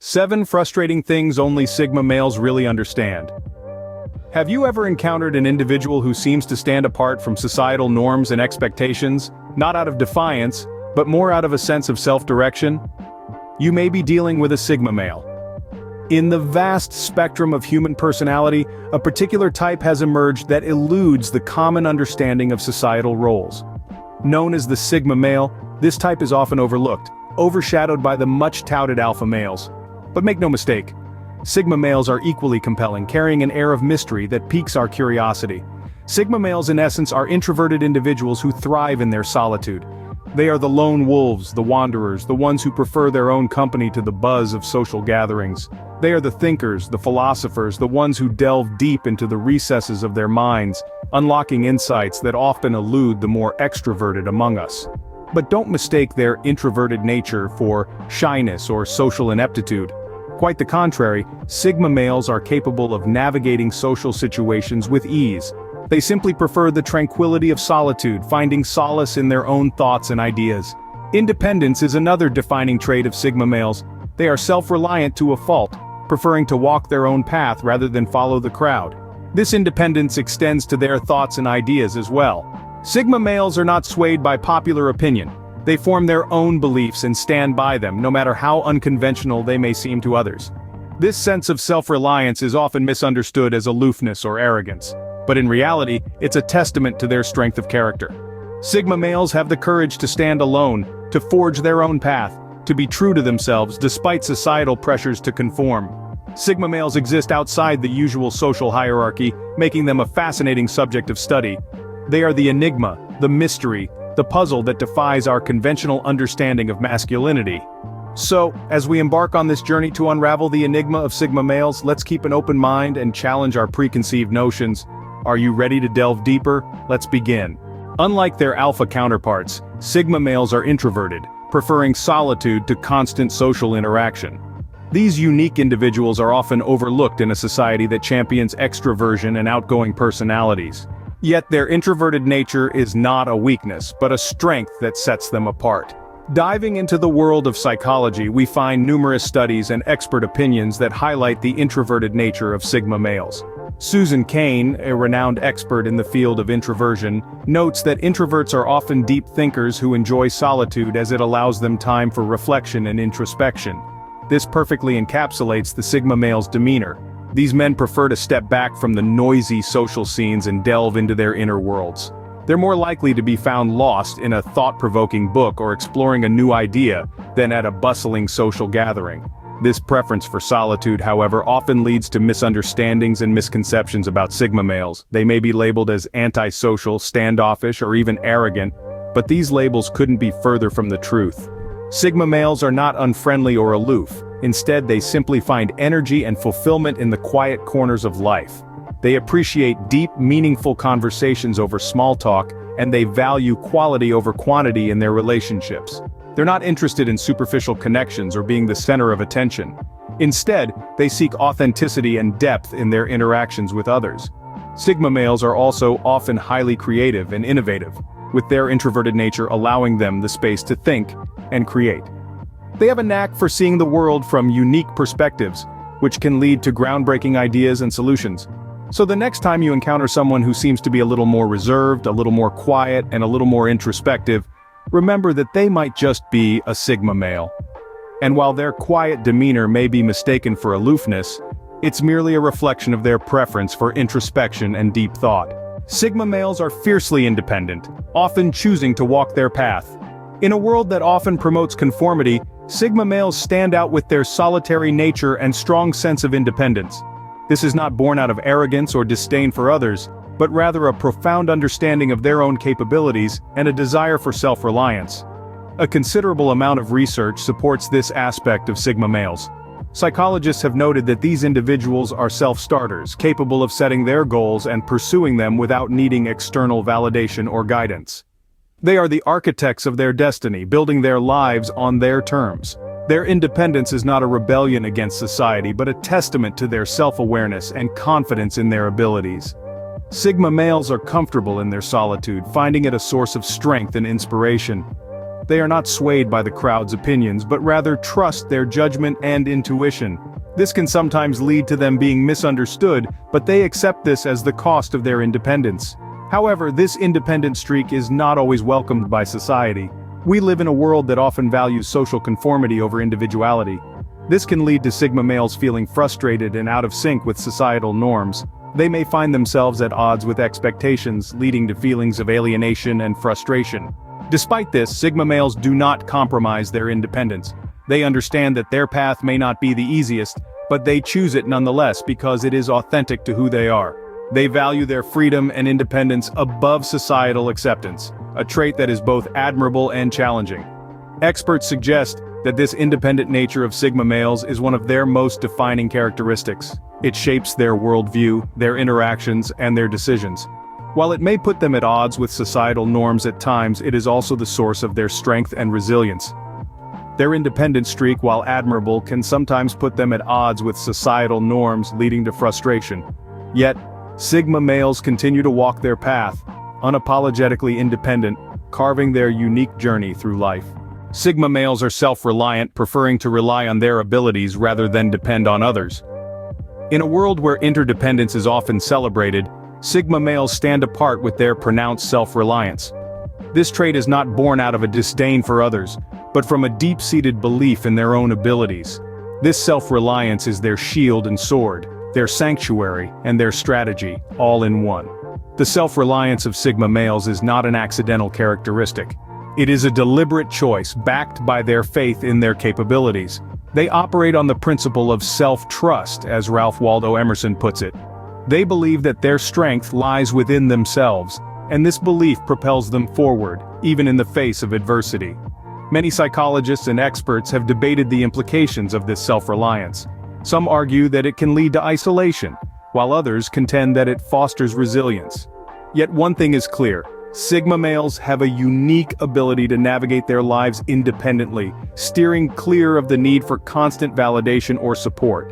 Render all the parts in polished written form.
7 frustrating things only Sigma males really understand. Have you ever encountered an individual who seems to stand apart from societal norms and expectations, not out of defiance, but more out of a sense of self-direction? You may be dealing with a Sigma male. In the vast spectrum of human personality, a particular type has emerged that eludes the common understanding of societal roles. Known as the Sigma male, this type is often overlooked, overshadowed by the much-touted alpha males. But make no mistake, Sigma males are equally compelling, carrying an air of mystery that piques our curiosity. Sigma males in essence are introverted individuals who thrive in their solitude. They are the lone wolves, the wanderers, the ones who prefer their own company to the buzz of social gatherings. They are the thinkers, the philosophers, the ones who delve deep into the recesses of their minds, unlocking insights that often elude the more extroverted among us. But don't mistake their introverted nature for shyness or social ineptitude. Quite the contrary, Sigma males are capable of navigating social situations with ease. They simply prefer the tranquility of solitude, finding solace in their own thoughts and ideas. Independence is another defining trait of Sigma males. They are self-reliant to a fault, preferring to walk their own path rather than follow the crowd. This independence extends to their thoughts and ideas as well. Sigma males are not swayed by popular opinion. They form their own beliefs and stand by them, no matter how unconventional they may seem to others. This sense of self-reliance is often misunderstood as aloofness or arrogance, but in reality, it's a testament to their strength of character. Sigma males have the courage to stand alone, to forge their own path, to be true to themselves despite societal pressures to conform. Sigma males exist outside the usual social hierarchy, making them a fascinating subject of study. They are the enigma, the mystery, the puzzle that defies our conventional understanding of masculinity. So, as we embark on this journey to unravel the enigma of Sigma males, let's keep an open mind and challenge our preconceived notions. Are you ready to delve deeper? Let's begin. Unlike their alpha counterparts, Sigma males are introverted, preferring solitude to constant social interaction. These unique individuals are often overlooked in a society that champions extroversion and outgoing personalities. Yet their introverted nature is not a weakness, but a strength that sets them apart. Diving into the world of psychology, we find numerous studies and expert opinions that highlight the introverted nature of Sigma males. Susan Cain, a renowned expert in the field of introversion, notes that introverts are often deep thinkers who enjoy solitude as it allows them time for reflection and introspection. This perfectly encapsulates the Sigma male's demeanor. These men prefer to step back from the noisy social scenes and delve into their inner worlds. They're more likely to be found lost in a thought-provoking book or exploring a new idea than at a bustling social gathering. This preference for solitude, however, often leads to misunderstandings and misconceptions about Sigma males. They may be labeled as antisocial, standoffish, or even arrogant, but these labels couldn't be further from the truth. Sigma males are not unfriendly or aloof. Instead, they simply find energy and fulfillment in the quiet corners of life. They appreciate deep, meaningful conversations over small talk, and they value quality over quantity in their relationships. They're not interested in superficial connections or being the center of attention. Instead, they seek authenticity and depth in their interactions with others. Sigma males are also often highly creative and innovative, with their introverted nature allowing them the space to think and create. They have a knack for seeing the world from unique perspectives, which can lead to groundbreaking ideas and solutions. So the next time you encounter someone who seems to be a little more reserved, a little more quiet, and a little more introspective, remember that they might just be a Sigma male. And while their quiet demeanor may be mistaken for aloofness, it's merely a reflection of their preference for introspection and deep thought. Sigma males are fiercely independent, often choosing to walk their path. In a world that often promotes conformity, Sigma males stand out with their solitary nature and strong sense of independence. This is not born out of arrogance or disdain for others, but rather a profound understanding of their own capabilities and a desire for self-reliance. A considerable amount of research supports this aspect of Sigma males. Psychologists have noted that these individuals are self-starters, capable of setting their goals and pursuing them without needing external validation or guidance. They are the architects of their destiny, building their lives on their terms. Their independence is not a rebellion against society, but a testament to their self-awareness and confidence in their abilities. Sigma males are comfortable in their solitude, finding it a source of strength and inspiration. They are not swayed by the crowd's opinions, but rather trust their judgment and intuition. This can sometimes lead to them being misunderstood, but they accept this as the cost of their independence. However, this independent streak is not always welcomed by society. We live in a world that often values social conformity over individuality. This can lead to Sigma males feeling frustrated and out of sync with societal norms. They may find themselves at odds with expectations, leading to feelings of alienation and frustration. Despite this, Sigma males do not compromise their independence. They understand that their path may not be the easiest, but they choose it nonetheless because it is authentic to who they are. They value their freedom and independence above societal acceptance, a trait that is both admirable and challenging. Experts suggest that this independent nature of Sigma males is one of their most defining characteristics. It shapes their worldview, their interactions, and their decisions. While it may put them at odds with societal norms at times, it is also the source of their strength and resilience. Their independent streak, while admirable, can sometimes put them at odds with societal norms, leading to frustration. Yet, Sigma males continue to walk their path, unapologetically independent, carving their unique journey through life. Sigma males are self-reliant, preferring to rely on their abilities rather than depend on others. In a world where interdependence is often celebrated, Sigma males stand apart with their pronounced self-reliance. This trait is not born out of a disdain for others, but from a deep-seated belief in their own abilities. This self-reliance is their shield and sword, their sanctuary, and their strategy, all in one. The self-reliance of Sigma males is not an accidental characteristic. It is a deliberate choice backed by their faith in their capabilities. They operate on the principle of self-trust, as Ralph Waldo Emerson puts it. They believe that their strength lies within themselves, and this belief propels them forward, even in the face of adversity. Many psychologists and experts have debated the implications of this self-reliance. Some argue that it can lead to isolation, while others contend that it fosters resilience. Yet one thing is clear: Sigma males have a unique ability to navigate their lives independently, steering clear of the need for constant validation or support.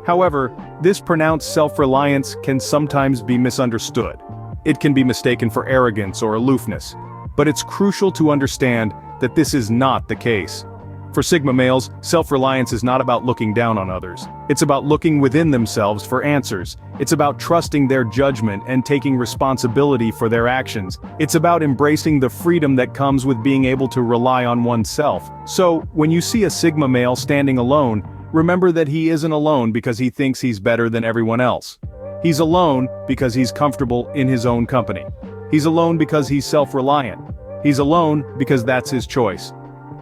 However, this pronounced self-reliance can sometimes be misunderstood. It can be mistaken for arrogance or aloofness. But it's crucial to understand that this is not the case. For Sigma males, self-reliance is not about looking down on others. It's about looking within themselves for answers. It's about trusting their judgment and taking responsibility for their actions. It's about embracing the freedom that comes with being able to rely on oneself. So, when you see a Sigma male standing alone, remember that he isn't alone because he thinks he's better than everyone else. He's alone because he's comfortable in his own company. He's alone because he's self-reliant. He's alone because that's his choice.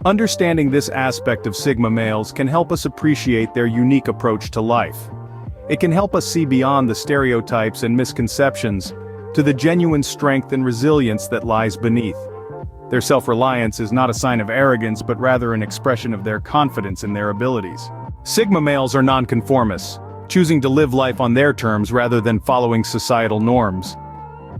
Understanding this aspect of Sigma males can help us appreciate their unique approach to life. It can help us see beyond the stereotypes and misconceptions to the genuine strength and resilience that lies beneath. Their self-reliance is not a sign of arrogance, but rather an expression of their confidence in their abilities. Sigma males are non-conformists, choosing to live life on their terms rather than following societal norms.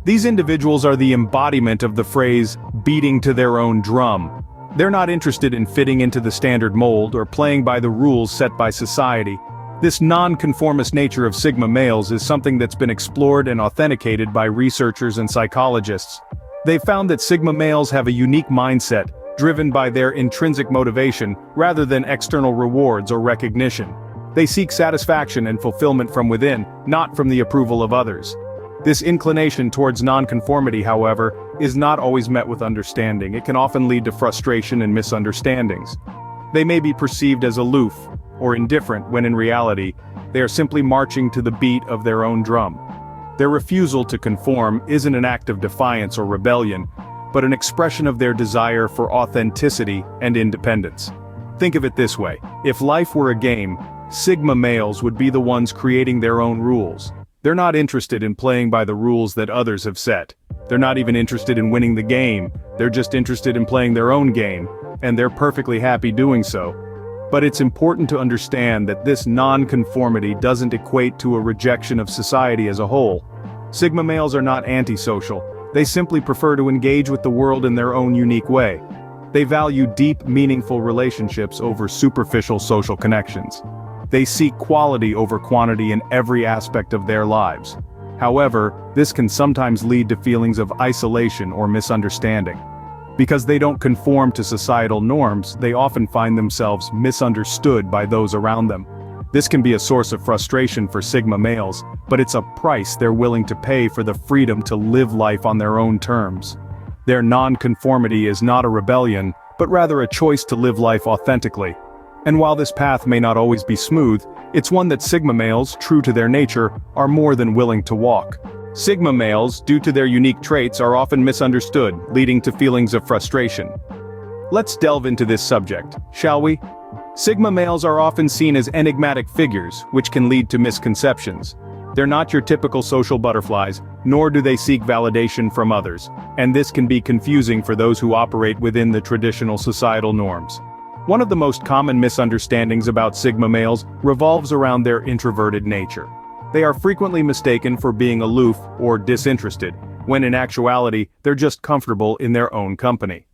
These individuals are the embodiment of the phrase, beating to their own drum. They're not interested in fitting into the standard mold or playing by the rules set by society. This non-conformist nature of Sigma males is something that's been explored and authenticated by researchers and psychologists. They've found that Sigma males have a unique mindset, driven by their intrinsic motivation, rather than external rewards or recognition. They seek satisfaction and fulfillment from within, not from the approval of others. This inclination towards nonconformity, however, is not always met with understanding. It can often lead to frustration and misunderstandings. They may be perceived as aloof or indifferent when in reality, they are simply marching to the beat of their own drum. Their refusal to conform isn't an act of defiance or rebellion, but an expression of their desire for authenticity and independence. Think of it this way: if life were a game, Sigma males would be the ones creating their own rules. They're not interested in playing by the rules that others have set. They're not even interested in winning the game. They're just interested in playing their own game, and they're perfectly happy doing so. But it's important to understand that this non-conformity doesn't equate to a rejection of society as a whole. Sigma males are not antisocial. They simply prefer to engage with the world in their own unique way. They value deep, meaningful relationships over superficial social connections. They seek quality over quantity in every aspect of their lives. However, this can sometimes lead to feelings of isolation or misunderstanding. Because they don't conform to societal norms, they often find themselves misunderstood by those around them. This can be a source of frustration for Sigma males, but it's a price they're willing to pay for the freedom to live life on their own terms. Their non-conformity is not a rebellion, but rather a choice to live life authentically. And while this path may not always be smooth, it's one that Sigma males, true to their nature, are more than willing to walk. Sigma males, due to their unique traits, are often misunderstood, leading to feelings of frustration. Let's delve into this subject, shall we? Sigma males are often seen as enigmatic figures, which can lead to misconceptions. They're not your typical social butterflies, nor do they seek validation from others, and this can be confusing for those who operate within the traditional societal norms. One of the most common misunderstandings about Sigma males revolves around their introverted nature. They are frequently mistaken for being aloof or disinterested, when in actuality, they're just comfortable in their own company.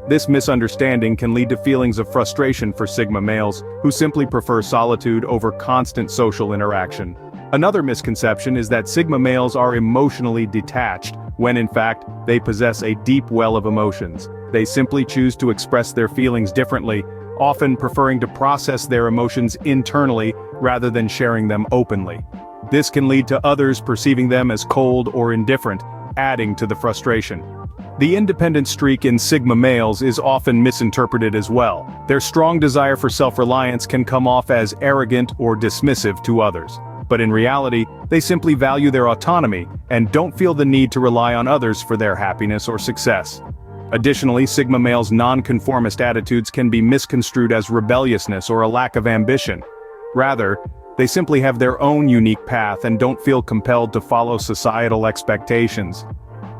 This misunderstanding can lead to feelings of frustration for Sigma males, who simply prefer solitude over constant social interaction. Another misconception is that Sigma males are emotionally detached, when in fact, they possess a deep well of emotions. They simply choose to express their feelings differently, often preferring to process their emotions internally rather than sharing them openly. This can lead to others perceiving them as cold or indifferent, adding to the frustration. The independent streak in Sigma males is often misinterpreted as well. Their strong desire for self-reliance can come off as arrogant or dismissive to others. But in reality, they simply value their autonomy and don't feel the need to rely on others for their happiness or success. Additionally, Sigma males' non-conformist attitudes can be misconstrued as rebelliousness or a lack of ambition. Rather, they simply have their own unique path and don't feel compelled to follow societal expectations.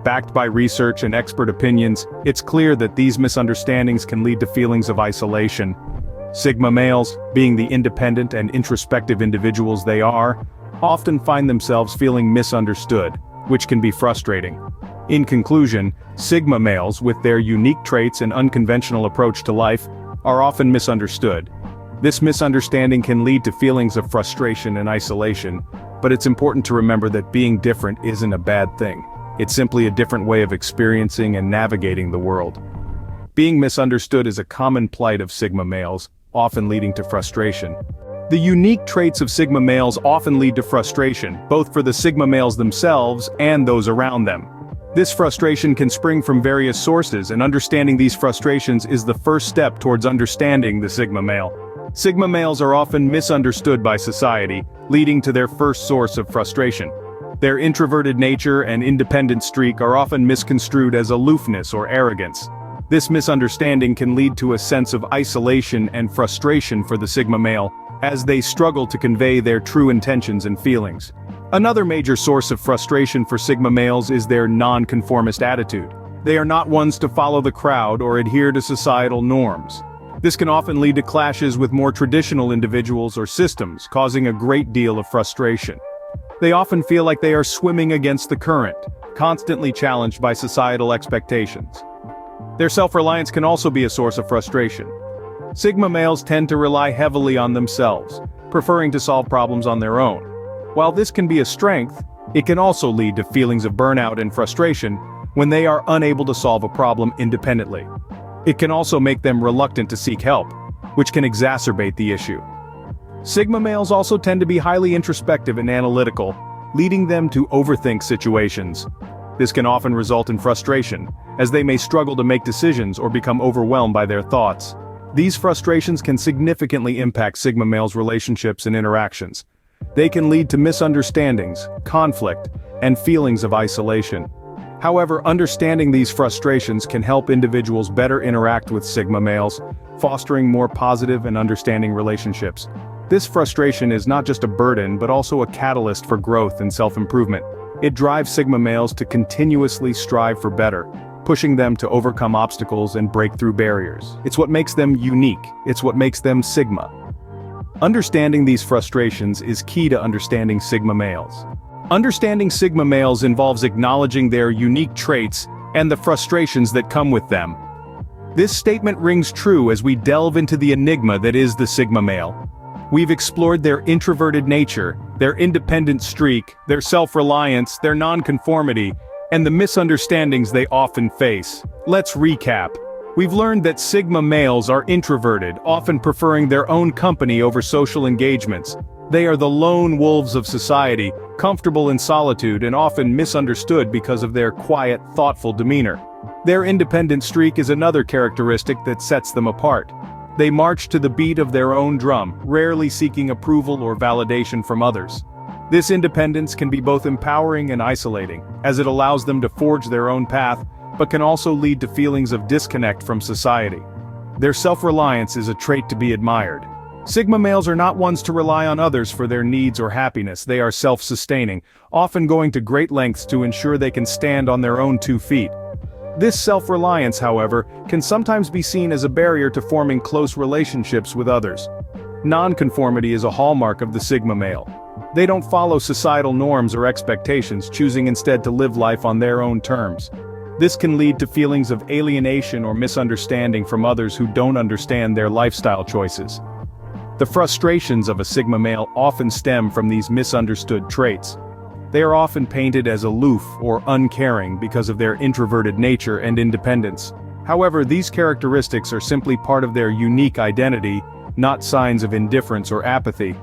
Backed by research and expert opinions, it's clear that these misunderstandings can lead to feelings of isolation. Sigma males, being the independent and introspective individuals they are, often find themselves feeling misunderstood, which can be frustrating. In conclusion, Sigma males, with their unique traits and unconventional approach to life, are often misunderstood. This misunderstanding can lead to feelings of frustration and isolation, but it's important to remember that being different isn't a bad thing. It's simply a different way of experiencing and navigating the world. Being misunderstood is a common plight of Sigma males, often leading to frustration. The unique traits of Sigma males often lead to frustration, both for the Sigma males themselves and those around them. This frustration can spring from various sources, and understanding these frustrations is the first step towards understanding the Sigma male. Sigma males are often misunderstood by society, leading to their first source of frustration. Their introverted nature and independent streak are often misconstrued as aloofness or arrogance. This misunderstanding can lead to a sense of isolation and frustration for the Sigma male, as they struggle to convey their true intentions and feelings. Another major source of frustration for Sigma males is their non-conformist attitude. They are not ones to follow the crowd or adhere to societal norms. This can often lead to clashes with more traditional individuals or systems, causing a great deal of frustration. They often feel like they are swimming against the current, constantly challenged by societal expectations. Their self-reliance can also be a source of frustration. Sigma males tend to rely heavily on themselves, preferring to solve problems on their own. While this can be a strength, it can also lead to feelings of burnout and frustration when they are unable to solve a problem independently. It can also make them reluctant to seek help, which can exacerbate the issue. Sigma males also tend to be highly introspective and analytical, leading them to overthink situations. This can often result in frustration, as they may struggle to make decisions or become overwhelmed by their thoughts. These frustrations can significantly impact Sigma males' relationships and interactions. They can lead to misunderstandings, conflict, and feelings of isolation. However, understanding these frustrations can help individuals better interact with Sigma males, fostering more positive and understanding relationships. This frustration is not just a burden but also a catalyst for growth and self-improvement. It drives Sigma males to continuously strive for better, pushing them to overcome obstacles and break through barriers. It's what makes them unique. It's what makes them Sigma. Understanding these frustrations is key to understanding Sigma males. Understanding Sigma males involves acknowledging their unique traits and the frustrations that come with them. This statement rings true as we delve into the enigma that is the Sigma male. We've explored their introverted nature, their independent streak, their self-reliance, their non-conformity, and the misunderstandings they often face. Let's recap. We've learned that Sigma males are introverted, often preferring their own company over social engagements. They are the lone wolves of society, comfortable in solitude and often misunderstood because of their quiet, thoughtful demeanor. Their independent streak is another characteristic that sets them apart. They march to the beat of their own drum, rarely seeking approval or validation from others. This independence can be both empowering and isolating, as it allows them to forge their own path, but can also lead to feelings of disconnect from society. Their self-reliance is a trait to be admired. Sigma males are not ones to rely on others for their needs or happiness. They are self-sustaining, often going to great lengths to ensure they can stand on their own 2 feet. This self-reliance, however, can sometimes be seen as a barrier to forming close relationships with others. Non-conformity is a hallmark of the Sigma male. They don't follow societal norms or expectations, choosing instead to live life on their own terms. This can lead to feelings of alienation or misunderstanding from others who don't understand their lifestyle choices. The frustrations of a Sigma male often stem from these misunderstood traits. They are often painted as aloof or uncaring because of their introverted nature and independence. However, these characteristics are simply part of their unique identity, not signs of indifference or apathy.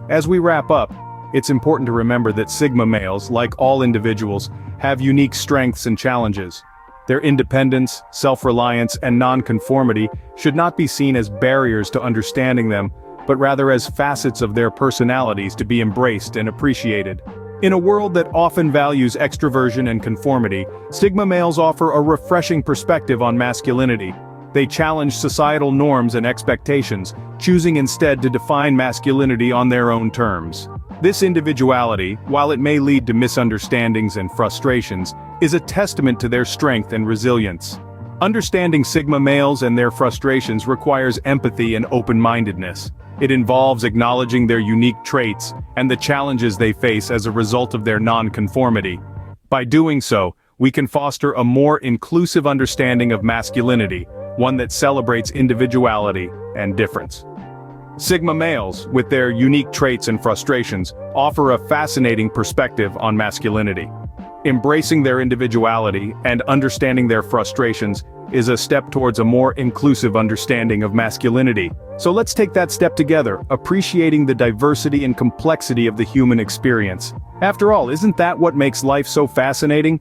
As we wrap up, it's important to remember that Sigma males, like all individuals, have unique strengths and challenges. Their independence, self-reliance, and non-conformity should not be seen as barriers to understanding them, but rather as facets of their personalities to be embraced and appreciated. In a world that often values extroversion and conformity, Sigma males offer a refreshing perspective on masculinity. They challenge societal norms and expectations, choosing instead to define masculinity on their own terms. This individuality, while it may lead to misunderstandings and frustrations, is a testament to their strength and resilience. Understanding Sigma males and their frustrations requires empathy and open-mindedness. It involves acknowledging their unique traits and the challenges they face as a result of their non-conformity. By doing so, we can foster a more inclusive understanding of masculinity, one that celebrates individuality and difference. Sigma males, with their unique traits and frustrations, offer a fascinating perspective on masculinity. Embracing their individuality and understanding their frustrations is a step towards a more inclusive understanding of masculinity. So let's take that step together, appreciating the diversity and complexity of the human experience. After all, isn't that what makes life so fascinating?